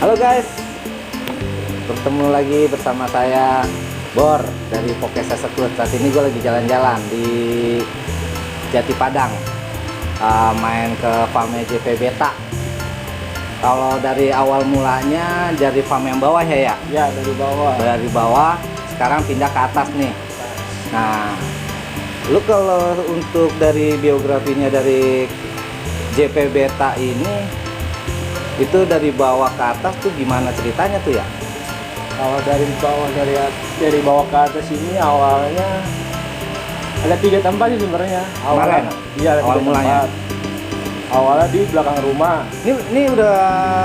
Halo guys, bertemu lagi bersama saya Bor dari Pokesa Sekut. Saat ini gue lagi jalan-jalan di Jati Padang, main ke farmnya JP Beta. Kalau dari awal mulanya dari farm yang bawah ya? Ya, dari bawah. Dari bawah, sekarang pindah ke atas nih. Nah, lu kalau untuk dari biografinya dari JP Beta ini, itu dari bawah ke atas tuh gimana ceritanya tuh ya? Kalau dari bawah ke atas ini awalnya ada 3 tempat sih sebenarnya. Kemarin? Iya, ada Awal 3 mulanya? tempat. Awalnya di belakang rumah. Ini udah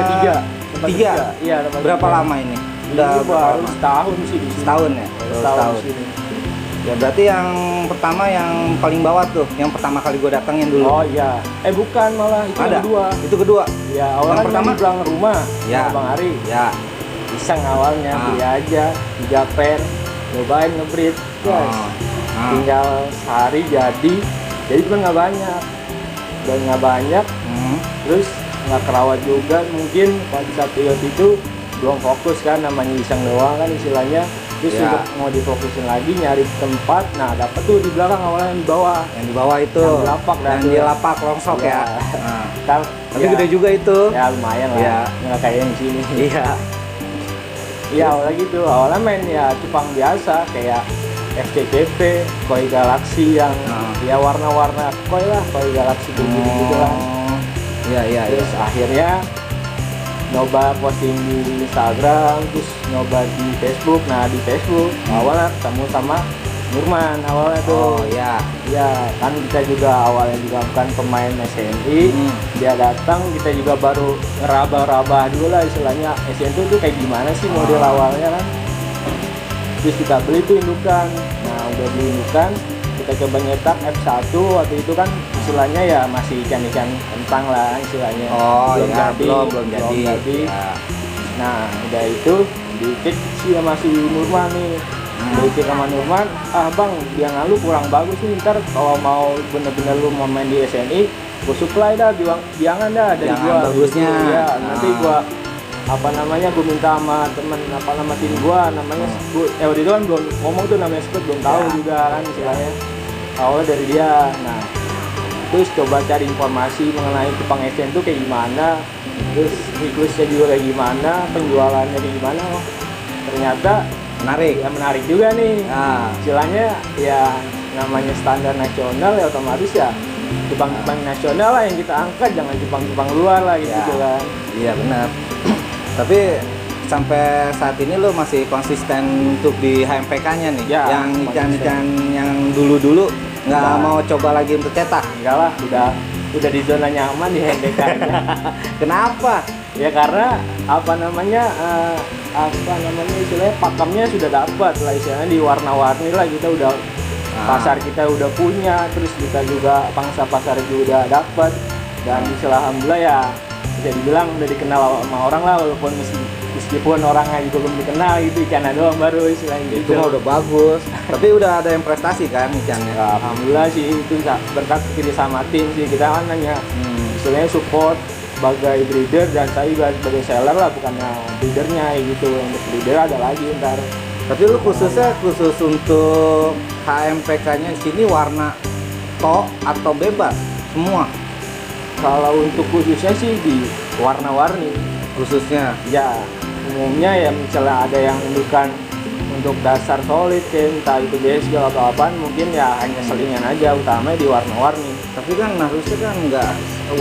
Ketiga. Tempat tiga. ketiga. Iya, tempat Berapa ketiga. lama ini? Udah berapa baru lama? setahun sih di sini. Setahun ya? Setahun di sini. Ya berarti yang pertama yang paling bawah tuh, yang pertama kali gue datengin dulu. Oh iya. Bukan, malah itu Ada? yang kedua. Itu kedua? Ya, awalnya Yang pertama? di belakang rumah. Ya. Sama Bang Ari. Ya. Iseng awalnya, Ah. beli aja 3 pen, nyobain ngebreed, guys. Tinggal sehari jadi cuma nggak banyak, dan nggak banyak, terus nggak kerawat juga mungkin pada saat itu belum fokus kan, namanya iseng doang kan istilahnya. Terus Ya. untuk mau difokusin lagi nyari tempat, nah dapet tuh di belakang awalnya yang di bawah. Yang di bawah itu. Yang di lapak dah Yang tuh. di lapak longsok ya. Ya. Nah. Tapi Ya, gede juga itu. ya lumayan lah, Ya. nggak kayak yang di sini. Iya. Iya, awalnya gitu. Awalnya main ya cupang biasa kayak FCCP, koi galaksi yang ya warna-warna koi lah, koi galaksi gitu gitu lah. Iya, iya, iya. Terus akhirnya nyoba posting di Instagram, terus nyoba di Facebook. Nah, di Facebook awalnya ketemu sama Nurman awalnya Oh, tuh. iya. Ya, kan kita juga awalnya juga bukan pemain SNI. Dia datang, kita juga baru ngeraba-raba dulu lah istilahnya SNI itu kayak gimana sih model awalnya kan. Terus kita beli tuh indukan. Nah, udah beli indukan, kita coba nyetak F1 waktu itu kan istilahnya ya masih ikan-ikan kentang lah istilahnya. Oh, iya, belum jadi. Ya. Nah, udah itu dikit sih sama si Nurman nih. Dikit sama Nurman, bang, biang lu kurang bagus nih, ntar kalau mau bener-bener lu mau main di SNI, gue supply dah, biangan dah dari Biangan gua. bagusnya. Gitu. Ya, nanti gua gue minta sama temen nama tim gua namanya Skut. Waktu itu kan belum ngomong tuh namanya Skut, belum tahu juga kan istilahnya. Awalnya dari dia. Nah, terus coba cari informasi mengenai cupang SN tuh kayak gimana, terus siklusnya juga kayak gimana, penjualannya kayak gimana. Oh, ternyata menarik juga nih. Istilahnya ya namanya standar nasional ya, otomatis ya cupang-cupang nasional lah yang kita angkat, jangan cupang-cupang luar lah gitu kan. Iya benar. Tapi sampai saat ini lo masih konsisten untuk di HMPK-nya nih, Ya, yang ikan-ikan yang dulu-dulu nggak mau coba lagi untuk cetak? Enggak lah, udah di zona nyaman di HMPK-nya. Kenapa? Ya karena apa namanya istilahnya pakemnya sudah dapat lah, istilahnya di warna-warni lah, kita udah pasar kita udah punya, terus kita juga pangsa pasar juga udah dapat, dan alhamdulillah ya bisa dibilang udah dikenal sama orang lah, walaupun meskipun orangnya juga belum dikenal gitu, ikannya doang baru istilahnya Itu gitu. mah udah bagus. Tapi udah ada yang prestasi kan ikannya? Ya, alhamdulillah sih itu berkat kerja sama tim sih, kita kan hanya istilahnya support sebagai breeder, dan saya juga sebagai seller lah, bukannya breedernya gitu. Untuk breeder ada lagi ntar. Tapi lu khusus untuk HMPK-nya di sini warna tok atau bebas semua? Kalau untuk khususnya sih di warna-warni Khususnya? ya, umumnya ya misalnya ada yang indukan untuk dasar solid kayak entah itu BSG atau apaan, mungkin ya hanya selingan aja, utamanya di warna-warni. Tapi kan harusnya kan nggak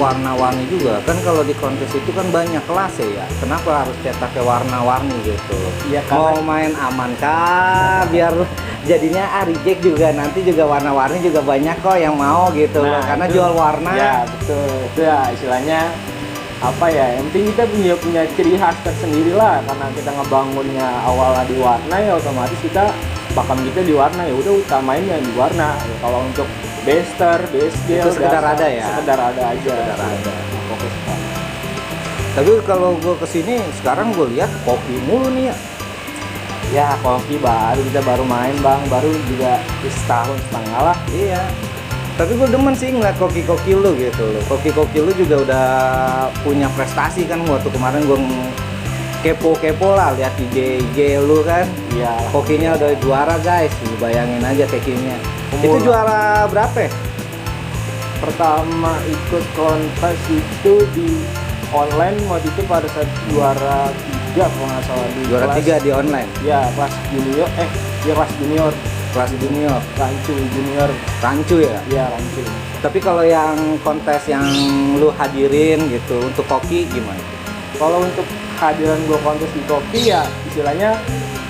warna-warni juga kan, kalau di kontes itu kan banyak kelas ya. Kenapa harus cetaknya warna-warni gitu? Ya, Mau main aman kah? Biar jadinya reject juga, nanti juga warna-warni juga banyak kok yang mau gitu loh, karena jual warna. Ya betul, itu ya istilahnya apa ya, yang penting kita punya ciri khas tersendiri lah, karena kita ngebangunnya awalnya di warna ya, otomatis kita bakal kita di warna, ya udah utamain yang di warna. Ya, kalau untuk bester, BSG itu sekedar ada ya? Sekedar ada aja. Sekedar ada. Fokus. Tapi kalau gue kesini sekarang gue lihat kopi mulu nih ya. Ya kopi kita baru main bang, baru juga setahun setengah lah. Iya. Tapi gue demen sih ngeliat koki-koki lu gitu loh. Koki-koki lu juga udah punya prestasi kan. Waktu kemarin gue kepo-kepo lah lihat IG lu kan. Iya. Kokinya udah juara guys, lu bayangin aja tekimnya. Itu Umur- juara berapa ya? Pertama ikut kontes itu di online waktu itu pada saat juara 3 kalau nggak salah di Juara kelas, 3 di online, ya kelas junior kelas junior kelas junior, rancu junior rancu ya. ya rancu. Tapi kalau yang kontes yang lu hadirin gitu untuk koki gimana? Kalau untuk kehadiran gue kontes di kopi ya istilahnya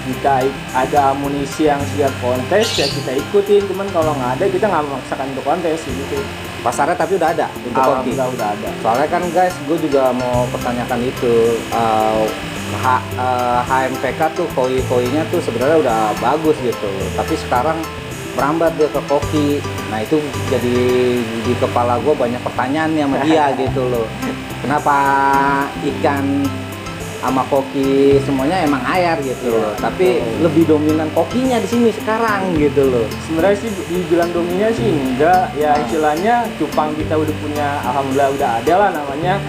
jika ada amunisi yang siap kontes ya kita ikutin, cuman kalau nggak ada kita nggak memaksakan untuk kontes gitu. Pasarnya tapi udah ada untuk koki. Alhamdulillah udah ada. Soalnya kan guys, gue juga mau pertanyakan itu. HMPK tuh koi-koinya tuh sebenarnya udah bagus gitu, tapi sekarang merambat dia ke koki. Nah itu jadi di kepala gue banyak pertanyaan nih sama dia gitu loh. Kenapa ikan sama koki semuanya emang air gitu loh, tapi lebih dominan kokinya di sini sekarang gitu loh. Sebenarnya sih dibilang dominan sih enggak, ya istilahnya cupang kita udah punya, alhamdulillah udah ada lah namanya.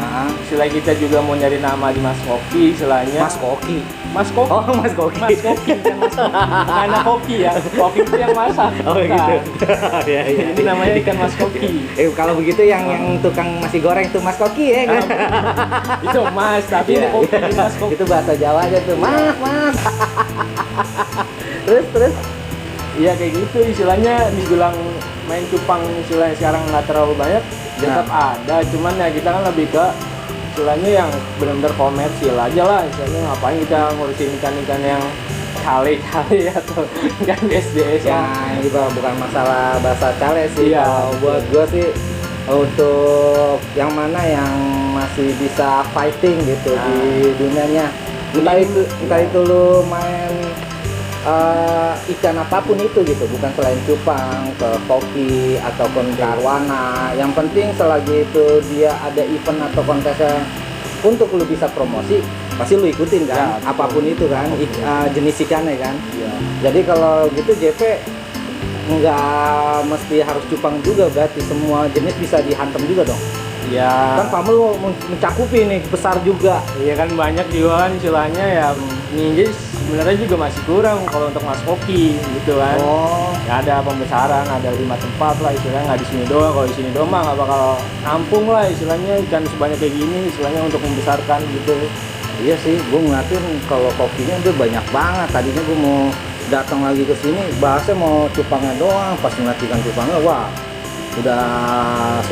Istilah kita juga mau nyari nama di Mas Koki istilahnya. Mas Koki. Mas Koki. Oh Mas Koki. Mas Koki kan Mas Koki. Karena koki ya. Koki itu yang masak. Oh gitu. Ya, ya. Ini namanya ikan Mas Koki. Kalau begitu yang tukang nasi goreng tuh Mas Koki ya kan? Itu Mas, tapi Iya, ini koki iya. Mas Koki. Itu bahasa Jawa aja tuh, mas. terus Iya kayak gitu istilahnya, dibilang main cupang istilahnya sekarang nggak terlalu banyak, tetap ada, cuman ya kita kan lebih ke istilahnya yang benar-benar komersil aja lah, istilahnya ngapain kita ngurusin ikan-ikan yang cale-cale atau ikan SDS ya ini bukan masalah bahasa cale sih. Iya, Kalau buat gua sih untuk yang mana yang masih bisa fighting gitu di dunianya, entah itu lu main ikan apapun itu gitu, bukan selain cupang, ke koki ataupun ke arwana. Yang penting selagi itu dia ada event atau kontesnya untuk lu bisa promosi, pasti lu ikutin kan, Ya, apapun itu kan, jenis ikannya kan. Iya. Jadi kalau gitu JP nggak mesti harus cupang juga, berarti semua jenis bisa dihantam juga dong. Iya. Kan Pak lu mencakupi nih besar juga. Iya kan banyak juga kan istilahnya ya, ninja sebenarnya juga masih kurang kalau untuk Mas Koki gitu kan. Oh, Ya, ada pembesaran, ada 5 tempat lah istilahnya, nggak di sini doang. Kalau di sini doang mah nggak bakal nampung lah istilahnya ikan sebanyak kayak gini istilahnya untuk membesarkan gitu. iya sih, gue ngeliatin kalau kokinya udah banyak banget. Tadinya gue mau datang lagi ke sini, bahasnya mau cupangnya doang. Pas ngeliat ikan cupangnya, wah, udah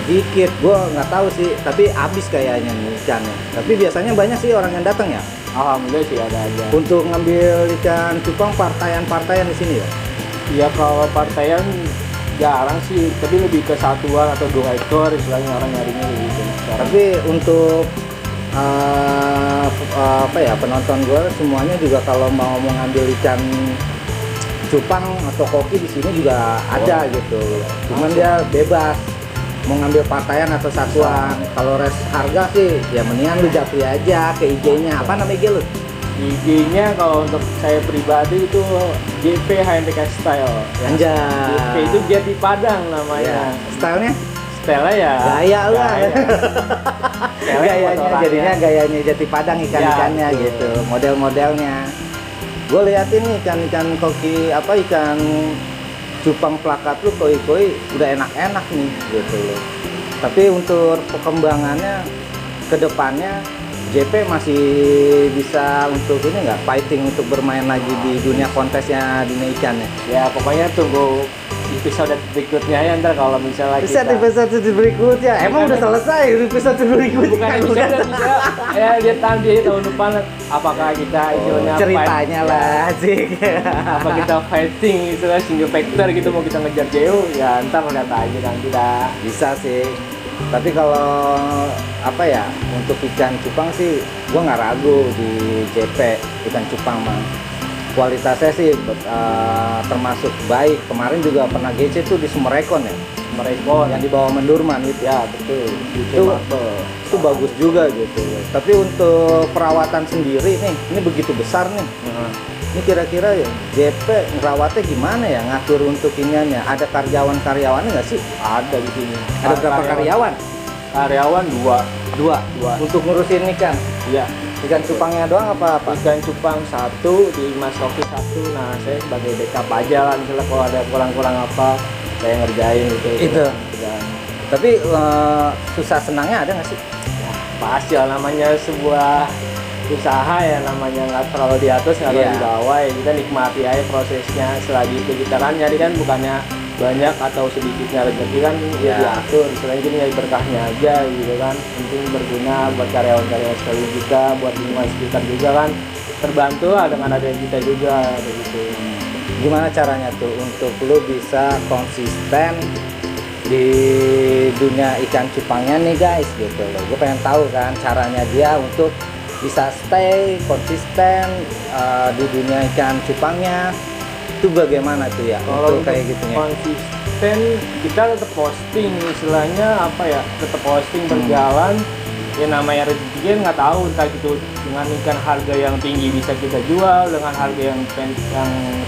sedikit. Gue nggak tahu sih, tapi habis kayaknya nih ikannya. Tapi biasanya banyak sih orang yang datang ya Alhamdulillah sih ada aja. untuk ngambil ikan cupang, partaian di sini ya. Iya kalau partaian jarang sih, tapi lebih ke satuan atau 2 ekor istilahnya orang nyarinya gitu. Tapi untuk penonton gue semuanya juga kalau mau mengambil ikan cupang atau koki di sini juga ada gitu. Cuman dia bebas mau ngambil partaian atau satuan. Kalau res harga sih ya mendingan lu japri aja ke IG-nya. Apa nama IG lu? IG-nya kalau untuk saya pribadi itu JP HMPK Style. Anjay. JP itu Jati Padang namanya. Stylenya? Style ya. Gaya lah. Style Gayanya jadinya gayanya Jati Padang ikan-ikannya Ya, betul. gitu. Model-modelnya. Gue liatin nih ikan koki ikan cupang plakat lu koi-koi udah enak-enak nih gitu loh. Tapi untuk perkembangannya ke depannya JP masih bisa untuk ini nggak fighting untuk bermain lagi di dunia kontesnya dunia ikannya. Ya pokoknya tunggu episode berikutnya ya, ntar kalau misalnya Bisa di episode berikutnya. Emang udah selesai episode berikutnya. bukan episode bisa ya lihat nanti tahun depan apakah kita istilahnya Ceritanya fight, lah sih. apa kita fighting istilah single factor gitu, mau kita ngejar jauh ya ntar lihat aja nanti dah. Bisa sih. Tapi kalau untuk ikan cupang sih gua nggak ragu di JP ikan cupang mah. Kualitasnya sih termasuk baik. Kemarin juga pernah GC tuh di Sumerekon ya. Merekon Yang di bawah Mendurman itu. ya betul Itu bagus juga gitu. Tapi untuk perawatan sendiri nih, ini begitu besar nih. Ini kira-kira ya JP ngerawatnya gimana ya, ngatur untuk iniannya? Ada karyawan-karyawannya nggak sih? ada di sini. Ada berapa karyawan? Karyawan dua. Dua. Untuk ngurusin ikan. Ya Ikan cupangnya doang apa? Ikan cupang 1, di Mas Rocky 1. Nah, saya sebagai backup aja lah, misalnya kalau ada kurang-kurang apa, saya ngerjain gitu. Itu. Dan, Tapi susah senangnya ada nggak sih? ya, pasti lah, namanya sebuah usaha ya, namanya nggak terlalu di atas, nggak terlalu Iya. di bawah ya, kita nikmati aja prosesnya. Selagi itu kita kan nyari kan bukannya banyak atau sedikitnya rezeki kan, ya Iya. diatur. Selain itu nyari berkahnya aja gitu kan, penting berguna buat karyawan-karyawan sekali kita, buat lingkungan sekitar juga kan, terbantu lah dengan adanya kita juga begitu. Gimana caranya tuh untuk lu bisa konsisten di dunia ikan cupangnya nih guys gitu loh. Gue pengen tahu kan caranya dia untuk bisa stay konsisten di dunia ikan cupangnya itu bagaimana tuh ya Kalau untuk kayak gitunya. konsisten, kita tetap posting, istilahnya apa ya, tetap posting berjalan. Ya namanya rezeki kan nggak tahu, entah gitu dengan ikan harga yang tinggi bisa kita jual, dengan harga yang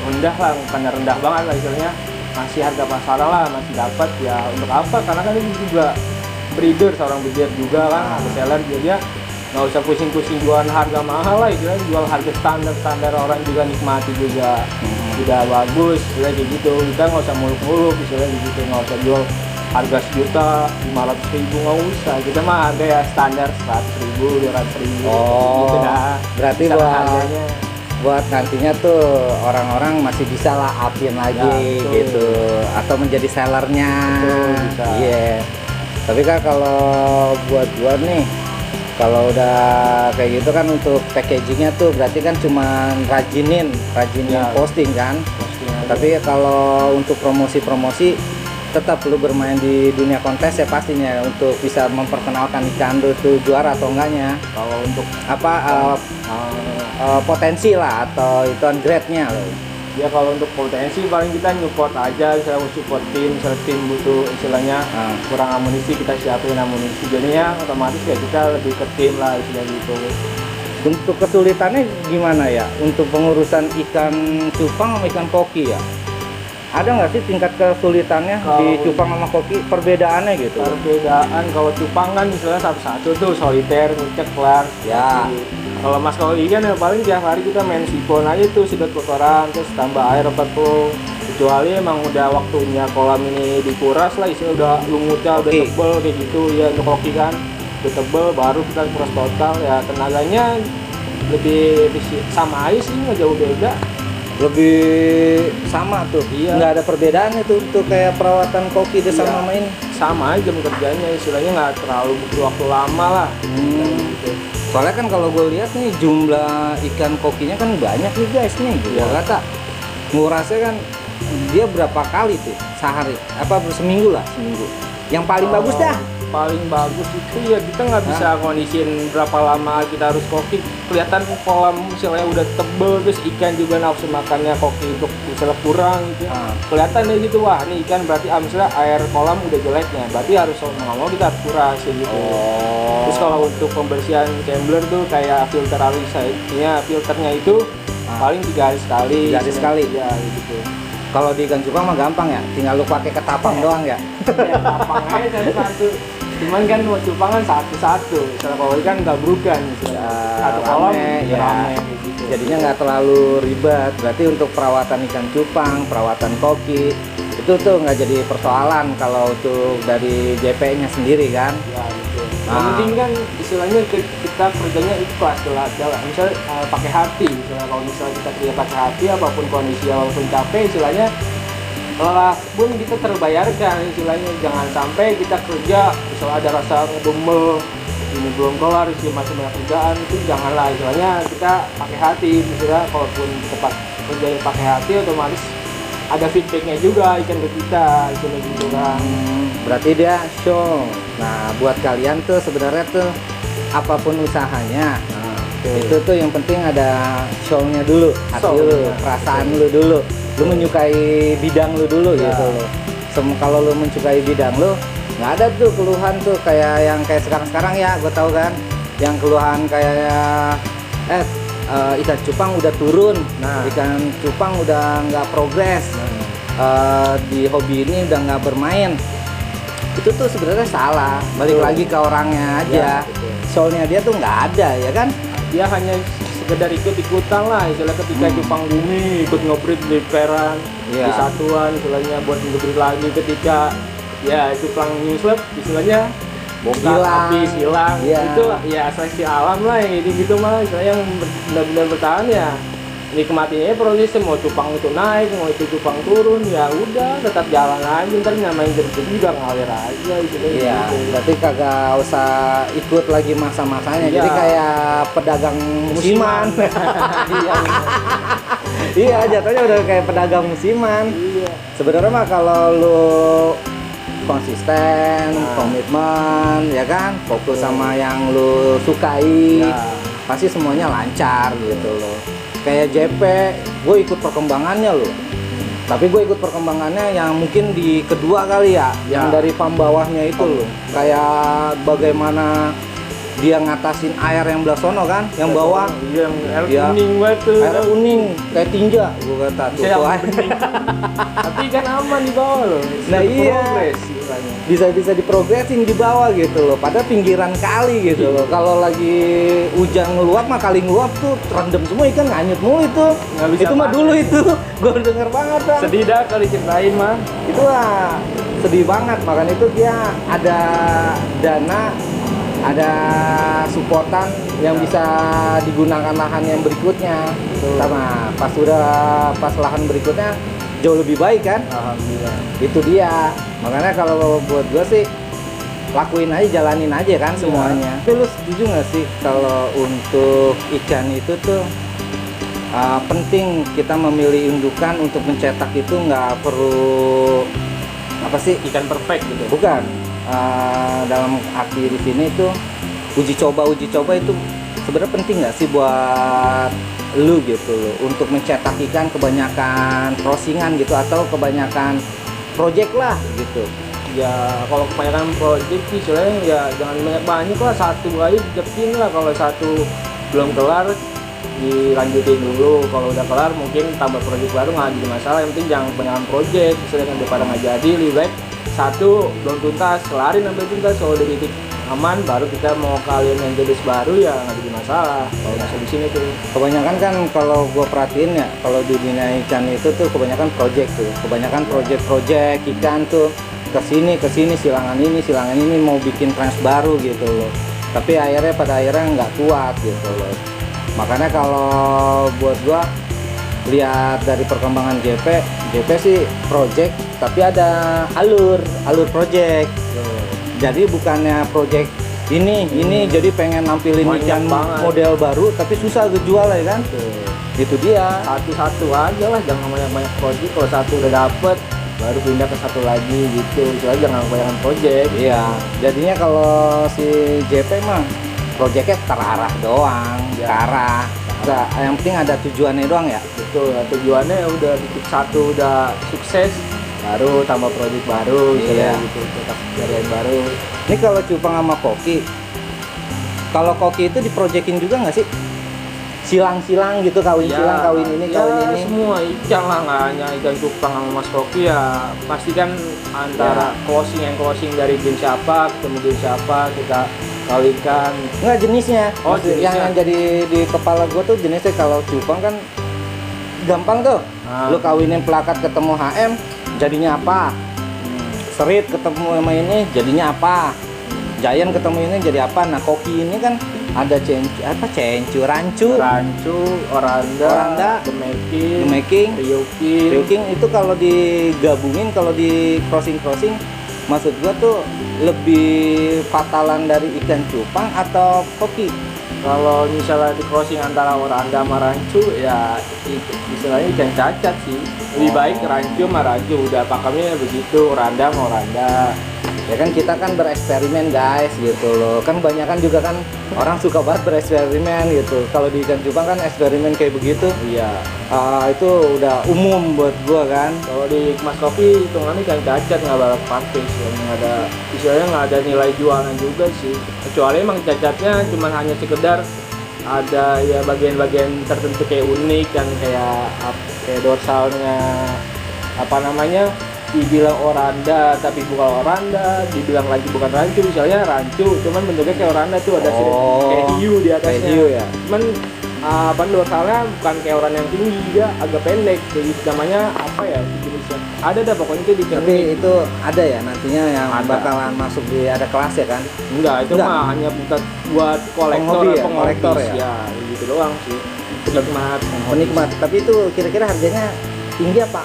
rendah lah, bukannya rendah banget lah istilahnya, masih harga pasaran lah, masih dapat. Ya untuk apa? Karena kan ini juga breeder, seorang breeder juga kan, ada seller juga, dia nggak usah pusing-pusing jualan harga mahal lah, istilahnya jual harga standar orang juga nikmati juga. Udah bagus, istilahnya kayak gitu. Kita nggak usah muluk-muluk, istilahnya gitu, nggak usah jual harga 1.500.000, nggak usah. Kita mah harga ya standar 100.000, 200.000 gitu dah. Berarti Misalnya buat harganya buat nantinya tuh orang-orang masih bisa lah upin lagi Ya, betul. gitu atau menjadi sellernya. Betul, bisa. Iya. Tapi kan kalau buat gua nih, kalau udah kayak gitu kan untuk packagingnya tuh berarti kan cuma rajinin Ya. posting kan. postingnya. Tapi kalau untuk promosi-promosi tetap lu bermain di dunia kontes ya pastinya untuk bisa memperkenalkan ikan lu tuh juara atau enggaknya. Kalau untuk Apa potensi lah atau itu grade-nya loh. ya kalau untuk potensi paling kita support aja, saya support tim, misalnya tim butuh istilahnya kurang amunisi, kita siapin amunisi. Jadinya otomatis ya kita lebih ke tim lah istilahnya gitu. Untuk kesulitannya gimana ya untuk pengurusan ikan cupang sama ikan koki ya? Ada nggak sih tingkat kesulitannya di Kalau- cupang sama koki perbedaannya gitu? Perbedaan kalau cupang kan misalnya satu-satu tuh soliter, ngecek kelar. Ya. Kalau mas kalau ikan ya paling tiap hari kita main sipon aja tuh, sedot kotoran, terus tambah air overflow. Kecuali emang udah waktunya kolam ini dikuras lah, isinya udah lumutnya udah Oke. tebel kayak gitu ya, untuk koki kan udah tebel, baru kita kuras total. Ya tenaganya lebih sama aja sih, nggak jauh beda. Lebih sama tuh, Iya. nggak ada perbedaan itu untuk kayak perawatan koki deh sama Iya. ini. Sama aja jam kerjanya, istilahnya nggak terlalu butuh waktu lama lah. Gitu. Soalnya kan kalau gue lihat nih jumlah ikan kokinya kan banyak nih guys nih, gue Iya. kata ngurasnya kan dia berapa kali tuh sehari? Apa seminggu lah seminggu? Yang paling bagus dah. Paling bagus itu ya kita nggak bisa kondisiin berapa lama kita harus koki. Kelihatan kolam misalnya udah tebel, terus ikan juga nafsu makannya koki untuk misalnya kurang gitu. Kelihatan deh gitu, wah ini ikan berarti misalnya air kolam udah jeleknya, berarti harus mau mau kita harus kuras kayak gitu. Terus kalau untuk pembersihan tumbler tuh kayak filter alisanya, filternya itu paling 3 hari sekali. 3 hari sekali. Ya gitu. Kalau di ikan cupang mah gampang ya, tinggal lu pakai ketapang doang ya. Ya, gampang aja satu-satu. Cuman kan mau cupang kan satu-satu. Misalnya kalau ikan gabrukan, misalnya satu kolam rame, ya. rame gitu. Jadinya nggak terlalu ribet. Berarti untuk perawatan ikan cupang, perawatan koki itu tuh nggak jadi persoalan kalau untuk dari JP-nya sendiri kan. Ya gitu. Yang penting kan istilahnya kita kerjanya ikhlas lah. Misalnya pakai hati. Misalnya kalau misalnya kita kerja pakai hati, apapun kondisi walaupun capek, istilahnya lelah pun kita terbayarkan. Istilahnya jangan sampai kita kerja misalnya ada rasa ngedumel, ini belum kelar, sih masih banyak kerjaan, itu janganlah. Istilahnya kita pakai hati. Misalnya kalaupun kita kerja pakai hati, otomatis ada feedbacknya juga ikan ke kita, istilahnya gitu kan. Berarti dia show. Nah, buat kalian tuh sebenarnya tuh apapun usahanya, itu tuh yang penting ada show-nya dulu, hati Show, lu, ya. perasaan lu dulu. Lu menyukai bidang lu dulu Ya. gitu loh. Kalau lu menyukai bidang lu, nggak ada tuh keluhan tuh kayak yang kayak sekarang-sekarang ya, gue tahu kan, yang keluhan kayak ikan cupang udah turun, ikan cupang udah nggak progres, di hobi ini udah nggak bermain. Itu tuh sebenarnya salah, balik Betul. lagi ke orangnya aja. Ya, betul. Soalnya dia tuh nggak ada ya kan. dia hanya sekedar ikut-ikutan lah, istilah ketika cupang bumi ikut ngebreed di peran di satuan, istilahnya buat ngebreed lagi ketika ya cupang nyuslep, istilahnya bongkar habis hilang, itu ya seleksi alam lah yang gitu mah, istilahnya yang benar-benar bertahan ya nikmatinya prosesnya, mau cupang itu naik, mau itu cupang turun, ya udah tetap jalan aja, ntar nyamain jeruk juga ngalir aja istilahnya. Iya, gitu. berarti kagak usah ikut lagi masa-masanya, jadi kayak pedagang musiman. Iya. Iya, jatuhnya udah kayak pedagang musiman. Iya. Sebenarnya mah kalau lu konsisten, komitmen, ya kan, fokus sama yang lu sukai, pasti semuanya lancar gitu loh. Kayak JP, gue ikut perkembangannya loh. Tapi gue ikut perkembangannya yang mungkin di kedua kali ya, yang dari pam bawahnya itu loh. Kayak bagaimana dia ngatasin air yang belah sono kan, yang bawah. Iya, yang air kuning banget tuh. Air kuning, kayak tinja, gue kata tuh. Tapi kan aman di bawah loh. Nah iya, bisa diprogresin di bawah gitu loh. Padahal pinggiran kali gitu loh. Kalau lagi hujan ngeluap mah kali ngeluap tuh rendem semua ikan, nganyut mulu itu. Itu mah dulu itu, gue denger banget kan. Sedih dah kalau diceritain mah. Itu lah sedih banget, makanya itu dia ada dana, ada supportan yang bisa digunakan lahan yang berikutnya. Sama pas lahan berikutnya jauh lebih baik kan. Alhamdulillah. Itu dia, makanya kalau buat gue sih lakuin aja, jalanin aja kan semuanya. Tapi lu setuju nggak sih kalau untuk ikan itu tuh penting kita memilih indukan untuk mencetak itu nggak perlu apa sih Ikan perfect gitu. bukan dalam arti di sini tuh uji coba itu sebenarnya penting nggak sih buat lu gitu loh, untuk mencetak ikan kebanyakan crossingan gitu atau kebanyakan project lah gitu. Ya kalau kebanyakan project sih sebenarnya ya jangan banyak lah, satu aja deketin lah. Kalau satu belum kelar dilanjutin dulu, kalau udah kelar mungkin tambah project baru, nggak jadi masalah. Yang penting jangan kebanyakan project, misalnya daripada nggak jadi, lebih baik satu belum tuntas kelarin sampai tuntas. Kalau udah titik aman baru kita mau kalian yang jenis baru, ya nggak jadi masalah kalau masuk di sini tuh. Kebanyakan kan kalau gue perhatiin ya, kalau di dunia ikan itu tuh kebanyakan project tuh, kebanyakan project ikan tuh kesini silangan ini mau bikin trans baru gitu loh. Tapi pada akhirnya nggak kuat gitu loh. Makanya kalau buat gua lihat dari perkembangan JP sih project, tapi ada alur project. Jadi bukannya project ini jadi pengen nampilin ikan model baru tapi susah kejual ya kan. Itu dia, Satu-satu aja lah, jangan banyak project. Kalau satu udah dapet baru pindah ke satu lagi gitu. Soalnya jangan kebanyakan project. iya. Jadinya kalau si JP mah projectnya terarah doang, ke arah. Nggak, yang penting ada tujuannya doang ya. Betul, tujuannya udah titik satu udah sukses, baru tambah project baru, gitu, tetap jarian baru. Ini kalau cupang sama koki, kalau koki itu diprojekin juga nggak sih? Silang-silang gitu, kawin silang, kawin ini. Semua ikan lah, nggak hanya ikan cupang sama mas koki ya. Pasti kan antara closing dari jenis siapa, ketemu jenis siapa, kita kawinkan. Nggak jenisnya. Jenisnya. Yang jadi di kepala gue tuh jenisnya kalau cupang kan gampang tuh. Lu kawinin pelakat ketemu HM, jadinya apa? Serit ketemu sama ini, jadinya apa? Giant ketemu ini jadi apa? Nah koki ini kan ada rancu, oranda, the making, ryuking. Itu kalau digabungin, kalau di crossing, maksud gua tuh lebih fatalan dari ikan cupang atau koki? Kalau misalnya di crossing antara oranda sama rancu, ya istilahnya ikan cacat sih. Lebih baik rancu sama rancu, udah pakemnya begitu, oranda sama oranda. Ya kan kita kan bereksperimen guys gitu loh. Kan banyakan juga kan orang suka banget bereksperimen gitu. Kalau di ikan cupang kan eksperimen kayak begitu. Iya. Itu udah umum buat gua kan. Kalau di mas kopi hitungannya ikan cacat, nggak balap pakai sih. Nggak ada, istilahnya nggak ada nilai jualan juga sih. Kecuali emang cacatnya cuma hanya sekedar ada ya bagian-bagian tertentu kayak unik, yang kayak dorsalnya dibilang oranda tapi bukan oranda, dibilang rancu bukan rancu, misalnya rancu cuman bentuknya kayak oranda tuh ada kayak hiu di atasnya. Kayak hiu ya. Cuman dorsalnya bukan kayak oranda yang tinggi, dia agak pendek. Jadi namanya apa ya jenisnya? Ada dah pokoknya itu di Tapi itu ada ya nantinya yang Ada. bakalan masuk di ada kelas ya kan? Enggak, itu Enggak. mah hanya buat kolektor Penghobi ya? atau Kolektor penghobi. ya? Ya, gitu doang sih. Penikmat, Penikmat. Tapi itu kira-kira harganya tinggi apa?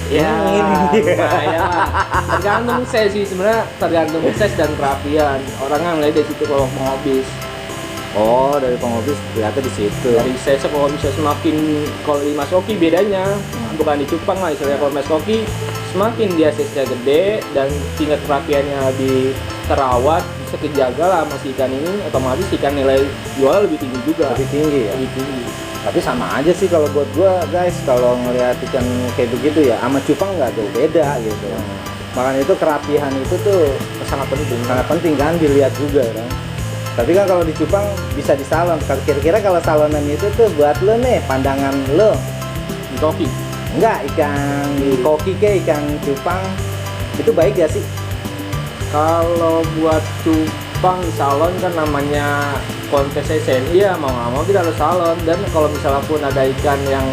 Ya, Ini. lumayan lah. Tergantung size sih sebenarnya, tergantung size dan kerapian. Orang kan ngeliat dari situ kalau penghobis. Oh, dari penghobi ternyata di situ. Dari size kalau bisa semakin kalau di Mas Koki bedanya bukan di cupang lah istilahnya. Kalau Mas Koki semakin dia size-nya gede dan tingkat kerapiannya lebih terawat, bisa kejaga lah masih ikan ini, otomatis ikan nilai jual lebih tinggi juga. Lebih tinggi ya. Lebih tinggi. Tapi sama aja sih kalau buat gua guys, kalau ngelihat ikan kayak begitu ya sama cupang nggak jauh beda gitu. Makanya itu kerapihan itu tuh Sangat sangat penting kan dilihat juga kan. Tapi kan kalau di cupang bisa disalon. Kira-kira kalau salonan itu tuh buat lo nih, pandangan lo. Di Koki. Enggak, ikan koki ke ikan cupang itu baik gak sih? Kalau buat cupang di salon kan namanya kontes SNI ya, mau nggak mau kita harus salon. Dan kalau misalnya pun ada ikan yang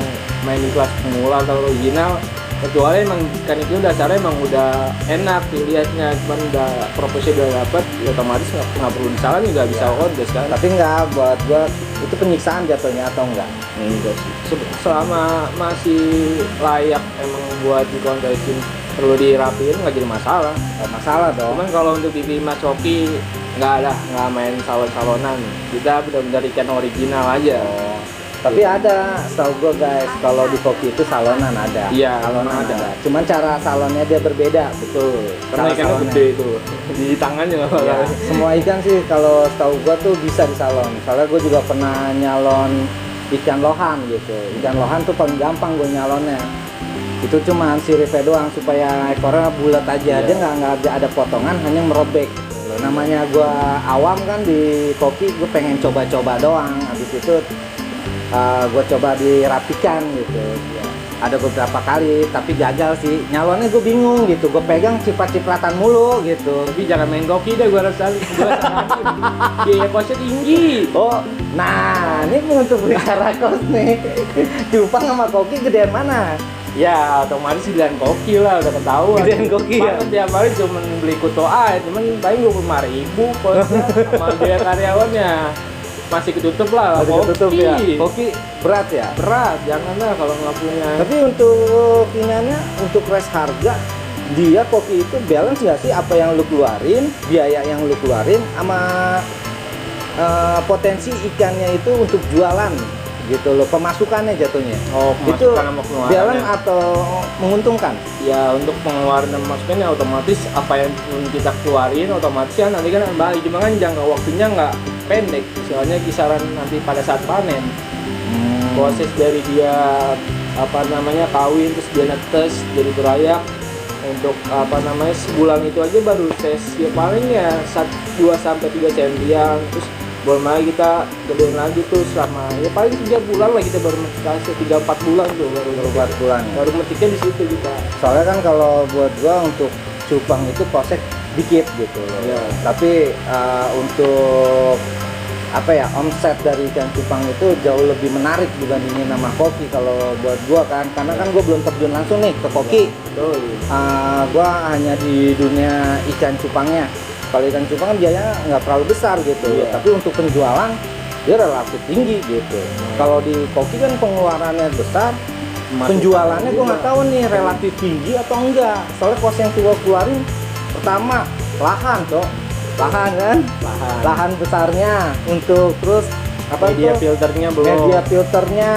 main di kelas pemula atau original, kecuali emang ikan itu dasarnya emang udah enak dilihatnya, cuman udah proposnya udah dapet, ya otomatis nggak perlu disalon juga bisa kontes kan. Tapi enggak, buat gua itu penyiksaan jatuhnya atau enggak? Enggak sih. Selama masih layak emang buat dikontesin, perlu dirapiin nggak jadi masalah. Nggak masalah dong. Cuman kalau untuk di Mas Koki nggak main salon-salonan, kita benar-benar ikan original aja. Tapi ada, setahu gue guys, kalau di koki itu salonan ada. Iya, salonan ada. ada. Cuman cara salonnya dia berbeda, betul. Karena Cara ikannya salonnya. gede itu, di tangannya nggak Ya, apa-apa. semua ikan sih kalau setahu gue tuh bisa di salon. Soalnya gue juga pernah nyalon ikan lohan gitu. Ikan lohan tuh paling gampang gue nyalonnya. Itu cuman siripnya doang supaya ekornya bulat aja. Iya. Dia nggak ada potongan, hanya merobek. Namanya gue awam kan di koki, gue pengen coba-coba doang. Habis itu gue coba dirapikan gitu. Ada beberapa kali tapi gagal sih, nyalonnya gue bingung gitu, gue pegang ciprat-cipratan mulu gitu. Tapi jangan main koki deh, gua rasa biaya kosnya tinggi. Oh, nah ini untuk bicara kos nih. Cupang sama koki gedean mana? Ya otomatis bilang koki lah, udah ketahuan. Gedean koki ya? Bahkan tiap hari cuma beli kuto aja, cuman paling 25.000 kosnya sama biaya karyawannya. Masih ketutup lah. Masih koki. ketutup ya. Koki berat ya? Berat, janganlah kalau nggak punya. Tapi untuk iniannya, untuk res harga, dia koki itu balance nggak sih apa yang lu keluarin, biaya yang lu keluarin, sama potensi ikannya itu untuk jualan gitu loh, pemasukannya jatuhnya. Oh, Itu pemasukan sama pengeluarannya. balance atau menguntungkan? Ya untuk pengeluaran dan masukannya otomatis apa yang kita keluarin otomatis ya nanti kan balik, cuma kan jangka waktunya nggak pendek, soalnya kisaran nanti pada saat panen. Proses dari dia kawin, terus dia netes jadi berayak, untuk sebulan itu aja baru ya paling ya 2-3 sentian, terus belum lagi kita gedein lagi tuh selama ya paling 3 bulan lah, kita baru kasih 3-4 bulan tuh baru 4 bulan ya? baru metiknya di situ kita. Soalnya kan kalau buat gua untuk cupang itu proses dikit gitu loh. Iya. Tapi untuk omset dari ikan cupang itu jauh lebih menarik dibandingin sama koki kalau buat gua kan, karena kan gua belum terjun langsung nih ke koki. Betul. Gua hanya di dunia ikan cupangnya. Kalau ikan cupang kan biayanya nggak terlalu besar gitu, Iya. tapi untuk penjualan dia relatif tinggi gitu. Kalau di koki kan pengeluarannya besar, penjualannya gue nggak tahu nih relatif tinggi atau enggak. Soalnya kos yang gue keluarin pertama lahan, Cok. Lahan kan? Lahan besarnya untuk terus Media tuh? filternya belum. Media filternya,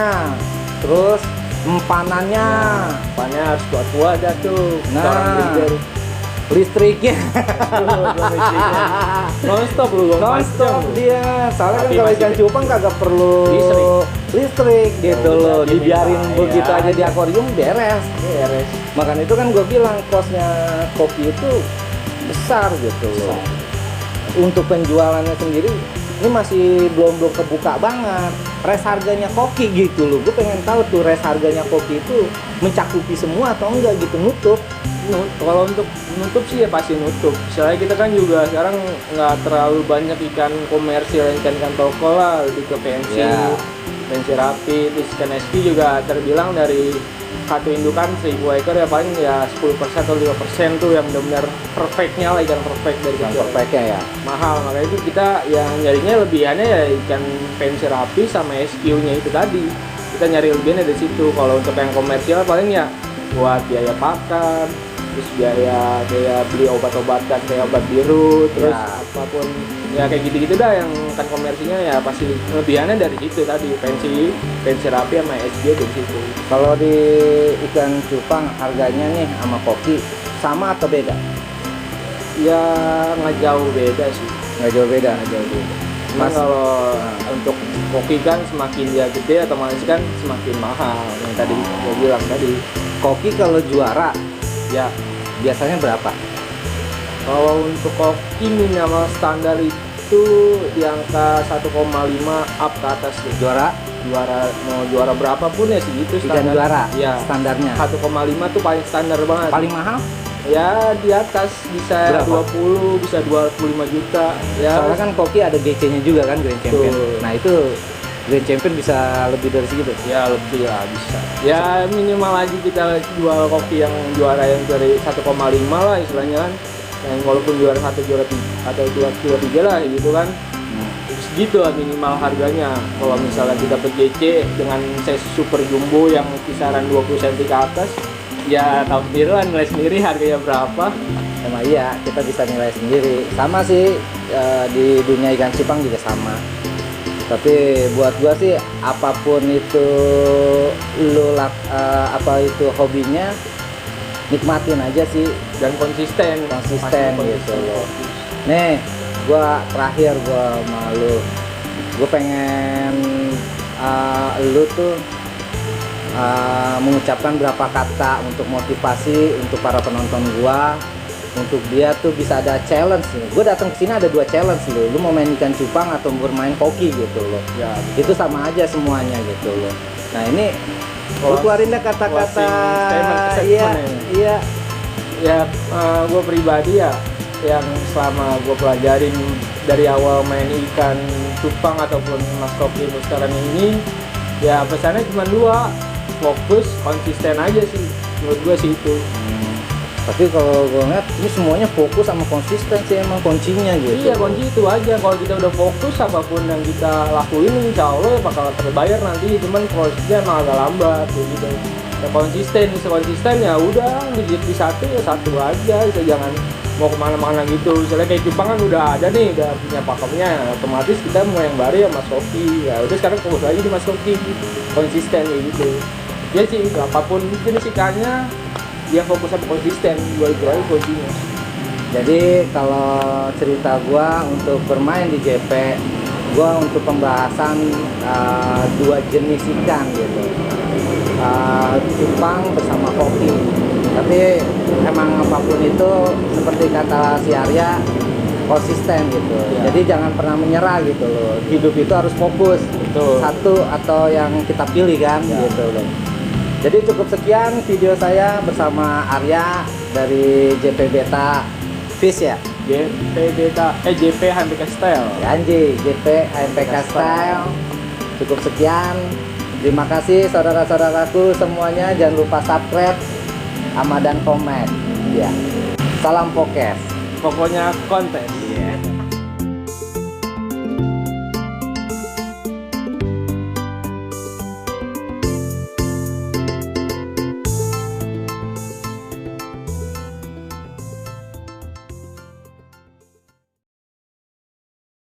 terus empanannya, Pannya harus kuat-kuat dah tuh. Nah. Seorang breeder. listriknya, Non-stop lu dong. non-stop dia. Soalnya kan Tapi kalau masih ikan cupang kagak perlu listrik gitu udah loh, diminta, dibiarin begitu ya. aja di akuarium beres. Beres. Makanya itu kan gue bilang kosnya kopi itu besar gitu loh. Untuk penjualannya sendiri ini masih belum kebuka banget. Res harganya koki gitu loh. Gue pengen tahu tuh res harganya koki itu mencakupi semua atau enggak gitu, nutup. kalau untuk nutup sih ya pasti nutup. Soalnya kita kan juga sekarang nggak terlalu banyak ikan komersil, ikan toko lah, lebih ke pensi, Ya. pensi rapi, terus ikan SP juga terbilang dari satu indukan 1000 ekor ya paling ya 10% atau 5% tuh yang benar-benar perfectnya lah, ikan perfect dari Yang kecil. perfectnya ya. Mahal, makanya itu kita yang nyarinya lebihannya ya ikan pensi rapi sama SQ-nya itu tadi. Kita nyari lebihannya dari situ. Kalau untuk yang komersial paling ya buat biaya pakan, terus biaya beli obat-obatan kayak obat biru, terus Ya. apapun ya kayak gitu-gitu dah yang kan komersinya ya pasti lebihannya dari situ tadi, pensi rapi sama SG dari situ. Kalau di ikan cupang harganya nih sama koki sama atau beda? Ya nggak jauh beda sih. Nggak jauh beda. Cuma Mas- kalau untuk koki kan semakin dia gede otomatis kan semakin mahal yang tadi gue bilang tadi. Koki kalau juara Ya biasanya berapa? kalau untuk koki minimal standar itu di angka 1,5 up ke atas tuh. Juara Mau juara berapapun ya segitu ikan standar. juara Ya. standarnya. 1,5 tuh paling standar banget. Paling mahal? Ya di atas bisa Berapa? 20, bisa 25 juta. Ya. Soalnya kan koki ada GC-nya juga kan, Grand Champion. Betul. Nah itu Grand Champion bisa lebih dari segitu. Ya lebih lah bisa. Ya minimal aja kita jual koki yang juara yang dari 1,5 lah istilahnya kan. Yang walaupun juara 1, juara 3 atau juara 3 lah gitu kan. Segitu lah minimal harganya. Kalau misalnya kita dapat GC dengan size super jumbo yang kisaran 20 cm ke atas, ya tahu sendiri lah nilai sendiri harganya berapa. Sama iya, kita bisa nilai sendiri. Sama sih di dunia ikan cupang juga sama. Tapi buat gua sih apapun itu apa itu hobinya, nikmatin aja sih, Dan konsisten konsisten Pasti gitu loh. Nih, gua terakhir gua malu. Gua pengen lu tuh mengucapkan berapa kata untuk motivasi untuk para penonton gua, untuk dia tuh bisa ada challenge nih. Gue datang ke sini ada 2 challenge lu mau main ikan cupang atau bermain koki gitu loh. Ya, Itu sama aja semuanya gitu loh. Nah ini lu Close- keluarin deh kata-kata. closing Iya, statement iya. ya gue pribadi ya yang selama gue pelajarin dari awal main ikan cupang ataupun mas koki untuk sekarang ini, ya pesannya cuma 2, fokus, konsisten aja sih menurut gue sih itu. Tapi kalau gue ngeliat ini semuanya fokus sama konsisten sih emang kuncinya gitu. Iya, kunci itu aja. Kalau kita udah fokus apapun yang kita lakuin, insya Allah ya bakal terbayar nanti. Cuman prosesnya emang agak lambat gitu. Ya konsisten ya udah di satu ya satu aja. So, jangan mau kemana-mana gitu. Misalnya kayak cupang kan udah ada nih, udah punya pakemnya. Otomatis kita mau yang baru ya Mas Koki. Ya udah sekarang fokus lagi di Mas Koki. Konsisten gitu. Ya sih, apapun jenis ikannya, dia fokus sama konsisten. Gua itu aja kuncinya. Jadi kalau cerita gua untuk bermain di JP, gua untuk pembahasan 2 jenis ikan gitu, cupang bersama koki. Tapi emang apapun itu seperti kata si Arya, konsisten gitu. Ya. Jadi jangan pernah menyerah gitu loh. Hidup itu harus fokus Betul. satu atau yang kita pilih kan Ya. gitu loh. Jadi cukup sekian video saya bersama Arya dari JP Beta Fish ya. JP HMPK Style. Anji, JP HMPK Style. Cukup sekian. Terima kasih saudara-saudaraku semuanya. Jangan lupa subscribe sama dan komen. Ya. Salam Pokes. Pokoknya konten. Yeah.